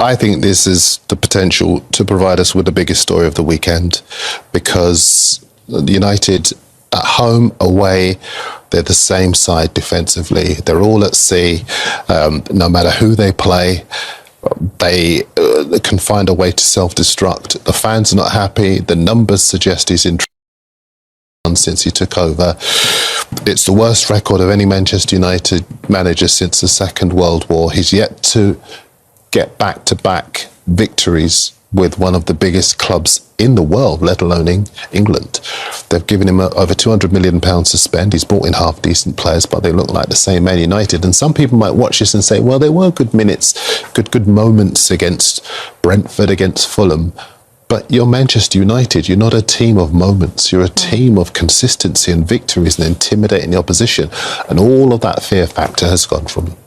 I think this is the potential to provide us with the biggest story of the weekend, because United at home, away, they're the same side defensively. They're all at sea. No matter who they play, they can find a way to self-destruct. The fans are not happy. The numbers suggest he's in since he took over. It's the worst record of any Manchester United manager since the Second World War. He's yet to get back-to-back victories with one of the biggest clubs in the world, let alone in England. They've given him over £200 million to spend. He's brought in half-decent players, but they look like the same Man United. And some people might watch this and say, well, there were good minutes, good moments against Brentford, against Fulham. But you're Manchester United. You're not a team of moments. You're a team of consistency and victories and intimidating the opposition. And all of that fear factor has gone from them.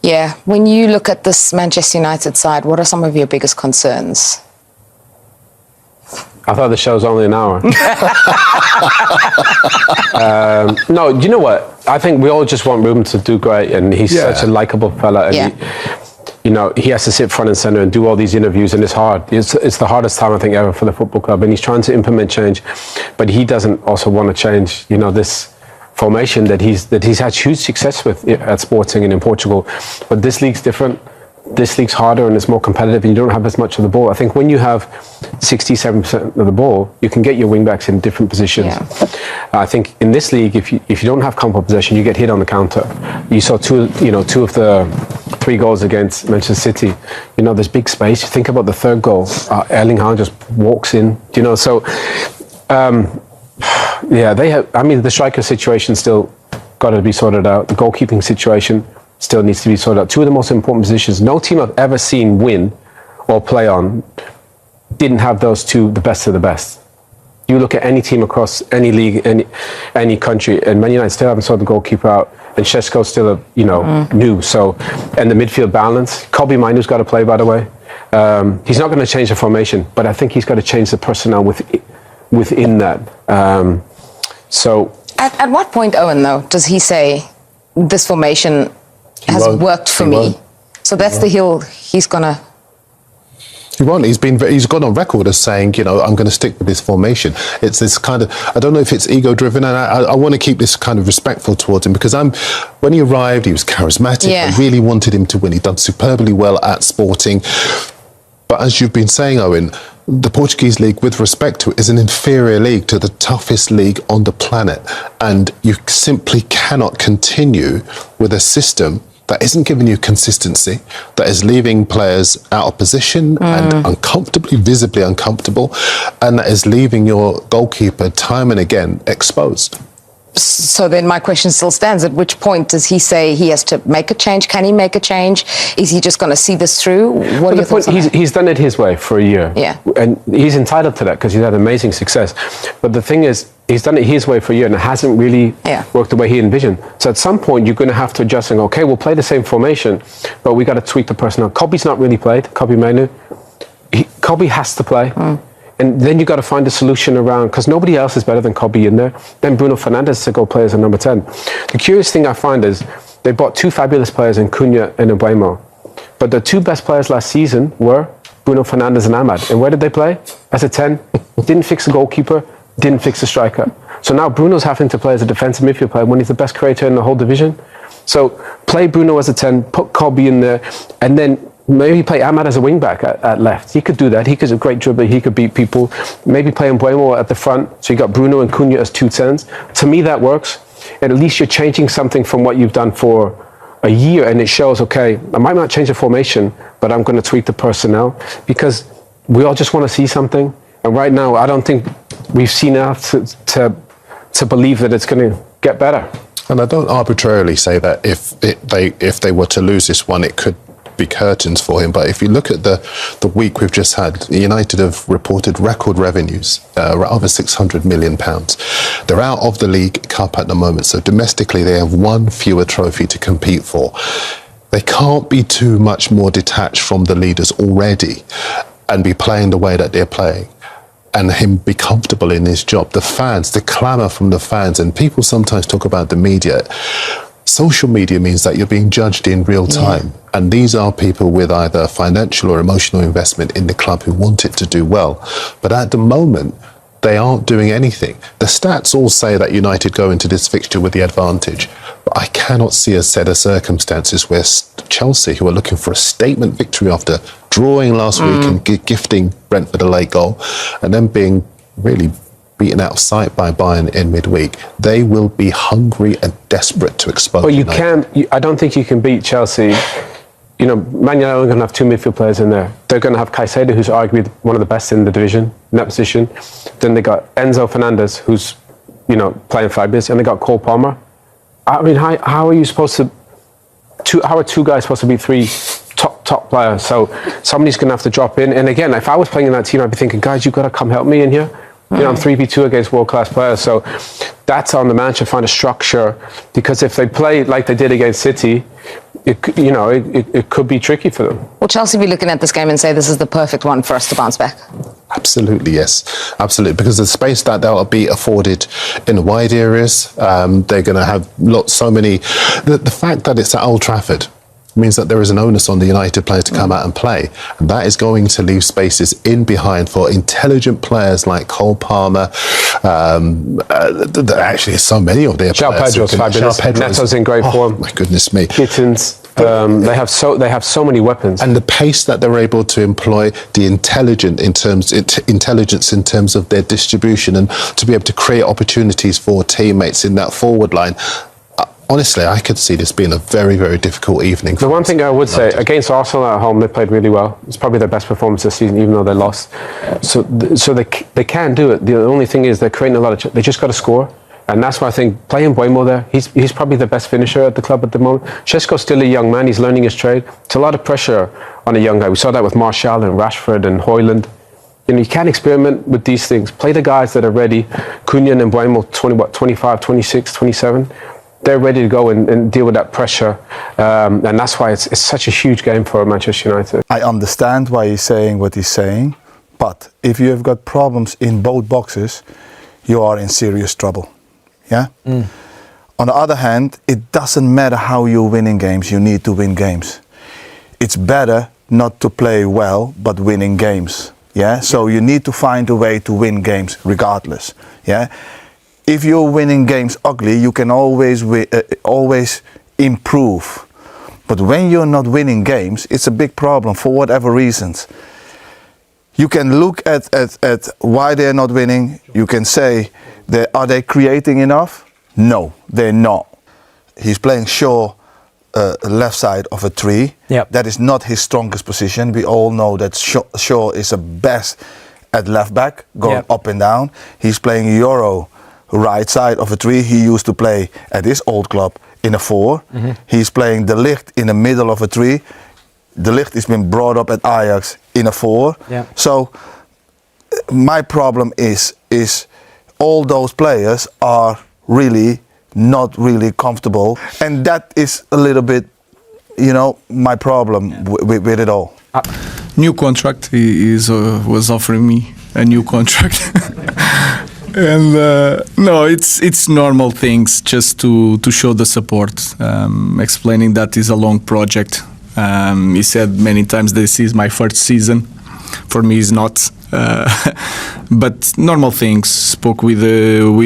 Yeah. When you look at this Manchester United side, what are some of your biggest concerns? I thought the show was only an hour. No, you know what? I think we all just want Rúben to do great, and he's such a likable fella. And he has to sit front and centre and do all these interviews, and it's hard. It's the hardest time, I think, ever for the football club, and he's trying to implement change, but he doesn't also want to change, this formation that he's had huge success with at Sporting and in Portugal. But this league's different. This league's harder and it's more competitive, and you don't have as much of the ball. I think when you have 67% of the ball, you can get your wing-backs in different positions. I think in this league, if you don't have comfortable possession, you get hit on the counter. You saw two of the 3 goals against Manchester City. There's big space. Think about the third goal. Erling Haaland just walks in. So they have. I mean, the striker situation still got to be sorted out. The goalkeeping situation still needs to be sorted out. 2 of the most important positions. No team I've ever seen win or play on didn't have those 2, the best of the best. You look at any team across any league, any country, and Man United still haven't sorted the goalkeeper out, and Šeško's still new. So, and the midfield balance. Kobbie Mainoo's got to play, by the way. He's not going to change the formation, but I think he's got to change the personnel within that. So, at what point, Owen, though, does he say this formation has worked for me? So that's the hill he's gonna. He won't. He's gone on record as saying, I'm going to stick with this formation. It's this kind of, I don't know if it's ego-driven, and I want to keep this kind of respectful towards him, because when he arrived, he was charismatic. I really wanted him to win. He'd done superbly well at Sporting. But as you've been saying, Owen, the Portuguese league, with respect to it, is an inferior league to the toughest league on the planet. And you simply cannot continue with a system that isn't giving you consistency, that is leaving players out of position and visibly uncomfortable, and that is leaving your goalkeeper time and again exposed. So then my question still stands. At which point does he say he has to make a change? Can he make a change? Is he just going to see this through? What are your thoughts on that? He's done it his way for a year. And he's entitled to that because he's had amazing success. But the thing is, he's done it his way for a year and it hasn't really worked the way he envisioned. So at some point, you're going to have to adjust and go, okay, we'll play the same formation, but we got to tweak the personnel. Kobbie's not really played, Kobbie Mainoo. Kobbie has to play. And then you got to find a solution around, because nobody else is better than Kobbie in there. Then Bruno Fernandes to go play as a number 10. The curious thing I find is they bought 2 fabulous players in Cunha and Mbeumo. But the 2 best players last season were Bruno Fernandes and Ahmad. And where did they play? As a 10. Didn't fix the goalkeeper, didn't fix the striker. So now Bruno's having to play as a defensive midfield player when he's the best creator in the whole division. So play Bruno as a 10, put Kobbie in there, and then maybe play Ahmad as a wing-back at left. He could do that. He could a great dribbler. He could beat people. Maybe play Mbeumo at the front. So you got Bruno and Cunha as 2 10s. To me, that works. And at least you're changing something from what you've done for a year. And it shows, okay, I might not change the formation, but I'm going to tweak the personnel. Because we all just want to see something. And right now, I don't think we've seen enough to believe that it's going to get better. And I don't arbitrarily say that if they were to lose this one, it could be curtains for him. But if you look at the week we've just had, United have reported record revenues, over £600 million. They're out of the League Cup at the moment, so domestically they have 1 fewer trophy to compete for. They can't be too much more detached from the leaders already and be playing the way that they're playing, and him be comfortable in his job. The fans, the clamour from the fans, and people sometimes talk about the media. social media means that you're being judged in real time. And these are people with either financial or emotional investment in the club who want it to do well. But at the moment, they aren't doing anything. The stats all say that United go into this fixture with the advantage. But I cannot see a set of circumstances where Chelsea, who are looking for a statement victory after drawing last week and gifting Brentford a late goal, and then being really beaten out of sight by Bayern in midweek, they will be hungry and desperate to expose. Well, I don't think you can beat Chelsea. You know, Man United are going to have two midfield players in there. They're going to have Caicedo, who's arguably one of the best in the division in that position. Then they got Enzo Fernandez, who's, you know, playing fabulous, and they got Cole Palmer. I mean, how are you supposed to? How are two guys supposed to be three top players? So somebody's going to have to drop in. And again, if I was playing in that team, I'd be thinking, guys, you've got to come help me in here. You know, I'm 3v2 against world-class players. So that's on the manager to find a structure, because if they play like they did against City, it could be tricky for them. Will Chelsea be looking at this game and say this is the perfect one for us to bounce back? Absolutely, yes. Absolutely. Because the space that they'll be afforded in the wide areas, they're going to have so many. The fact that it's at Old Trafford means that there is an onus on the United players to come out and play. And that is going to leave spaces in behind for intelligent players like Cole Palmer. Actually, so many of their players. Pedro's fabulous. Neto's in great form. My goodness me. Gittins. They have so many weapons. And the pace that they're able to employ, the intelligence in terms of their distribution, and to be able to create opportunities for teammates in that forward line. Honestly, I could see this being a very, very difficult evening. The one thing I would say, against Arsenal at home, they played really well. It's probably their best performance this season, even though they lost. So they can do it. The only thing is they're creating a lot of... They just got to score. And that's why I think playing Mbeumo there, he's probably the best finisher at the club at the moment. Šeško's still a young man. He's learning his trade. It's a lot of pressure on a young guy. We saw that with Martial and Rashford and Højlund. You know, you can't experiment with these things. Play the guys that are ready. Cunha and Mbeumo, 25, 26, 27. They're ready to go and deal with that pressure. And that's why it's such a huge game for Manchester United. I understand why he's saying what he's saying, but if you have got problems in both boxes, you are in serious trouble. Yeah? On the other hand, it doesn't matter how you're winning games, you need to win games. It's better not to play well, but winning games. Yeah? So you need to find a way to win games regardless. Yeah? If you're winning games ugly, you can always improve. But when you're not winning games, it's a big problem for whatever reasons. You can look at why they're not winning. You can say, are they creating enough? No, they're not. He's playing Shaw left side of a tree. Yep. That is not his strongest position. We all know that Shaw is the best at left back, going up and down. He's playing Euro right side of a tree. He used to play at his old club in a 4. He's playing De Ligt in the middle of a tree. De Ligt has been brought up at Ajax in a 4. So my problem is all those players are really not really comfortable, and that is a little bit, you know, my problem with it all. New contract. He was offering me a new contract. And no, it's normal things just to show the support, explaining that is a long project. He said many times this is my first season. For me, it's not. But normal things. Spoke with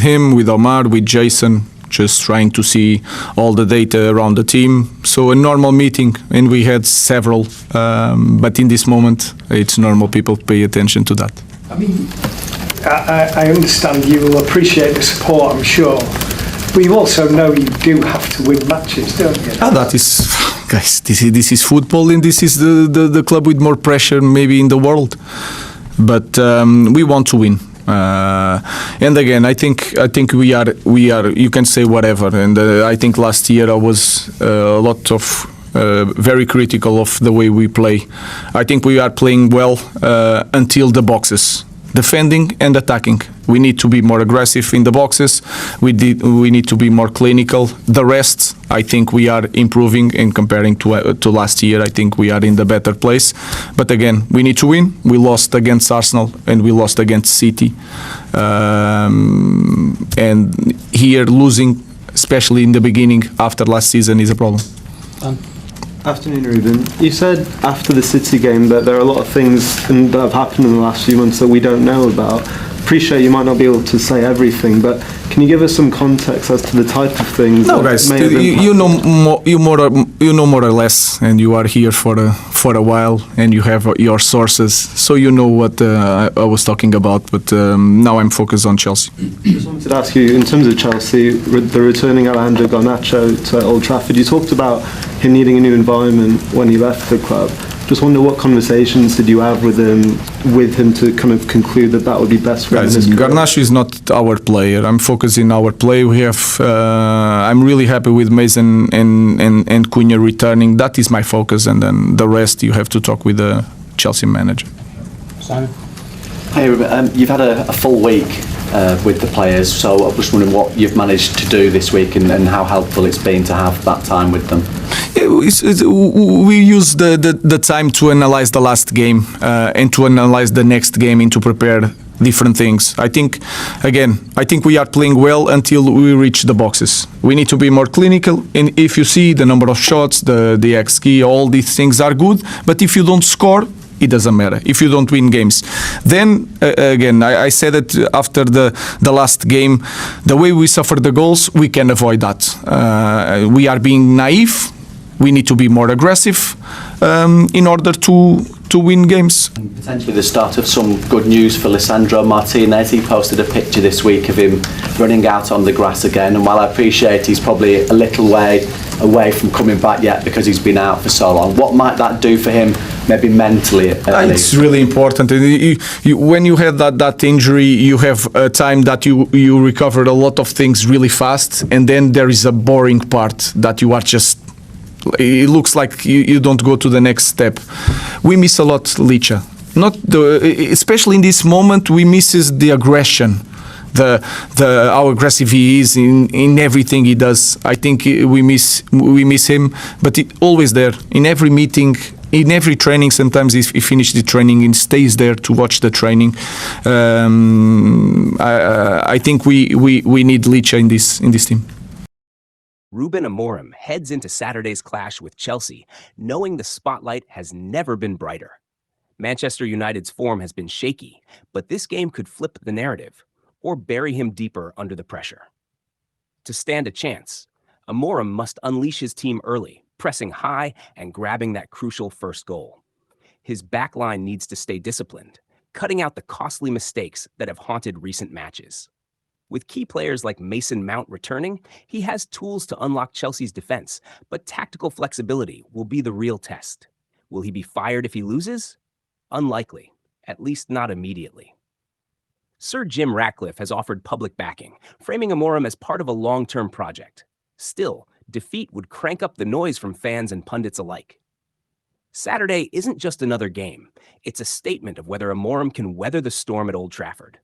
him, with Omar, with Jason, just trying to see all the data around the team. So a normal meeting, and we had several. But in this moment, it's normal. People pay attention to that. I mean, I understand you will appreciate the support, I'm sure. But you also know you do have to win matches, don't you? That is, guys, this is football, and this is the club with more pressure maybe in the world. But we want to win. And again, I think we are. You can say whatever, and I think last year I was a lot of very critical of the way we play. I think we are playing well until the boxes. Defending and attacking. We need to be more aggressive in the boxes. We need to be more clinical. The rest, I think we are improving, and comparing to last year, I think we are in the better place. But again, we need to win. We lost against Arsenal and we lost against City. And here losing especially in the beginning after last season, is a problem. Afternoon, Rúben. You said after the City game that there are a lot of things that have happened in the last few months that we don't know about. Appreciate you might not be able to say everything, but can you give us some context as to the type of things? No, guys, you know more or less, and you are here for a while, and you have your sources, so you know what I was talking about. But now I'm focused on Chelsea. I just wanted to ask you, in terms of Chelsea, the returning Alejandro Garnacho to Old Trafford, you talked about him needing a new environment when he left the club. Just wonder what conversations did you have with him to kind of conclude that would be best for him? Garnacho is not our player. I'm focusing our play. We have. I'm really happy with Mason and Cunha returning. That is my focus, and then the rest you have to talk with the Chelsea manager. Simon. Hey, Rúben, you've had a full week with the players, so I'm just wondering what you've managed to do this week and how helpful it's been to have that time with them. We use the time to analyze the last game and to analyze the next game and to prepare different things. I think we are playing well until we reach the boxes. We need to be more clinical, and if you see the number of shots, the XG, all these things are good, but if you don't score, it doesn't matter. If you don't win games, then again, I said that after the last game, the way we suffer the goals, we can avoid that. We are being naive. We need to be more aggressive in order to win games. Potentially the start of some good news for Lisandro Martinez. He posted a picture this week of him running out on the grass again, and while I appreciate he's probably a little way away from coming back yet because he's been out for so long, what might that do for him, maybe mentally at least? It's really important. When you had that injury, you have a time that you recover a lot of things really fast, and then there is a boring part that you are just, it looks like you don't go to the next step. We miss a lot Licha. Especially in this moment, we misses the aggression, how aggressive he is in everything he does. I think we miss him, but always there in every meeting, in every training. Sometimes he finishes the training and stays there to watch the training. I think we need Licha in this team. Rúben Amorim heads into Saturday's clash with Chelsea, knowing the spotlight has never been brighter. Manchester United's form has been shaky, but this game could flip the narrative or bury him deeper under the pressure. To stand a chance, Amorim must unleash his team early, pressing high and grabbing that crucial first goal. His backline needs to stay disciplined, cutting out the costly mistakes that have haunted recent matches. With key players like Mason Mount returning, he has tools to unlock Chelsea's defense, but tactical flexibility will be the real test. Will he be fired if he loses? Unlikely, at least not immediately. Sir Jim Ratcliffe has offered public backing, framing Amorim as part of a long-term project. Still, defeat would crank up the noise from fans and pundits alike. Saturday isn't just another game. It's a statement of whether Amorim can weather the storm at Old Trafford.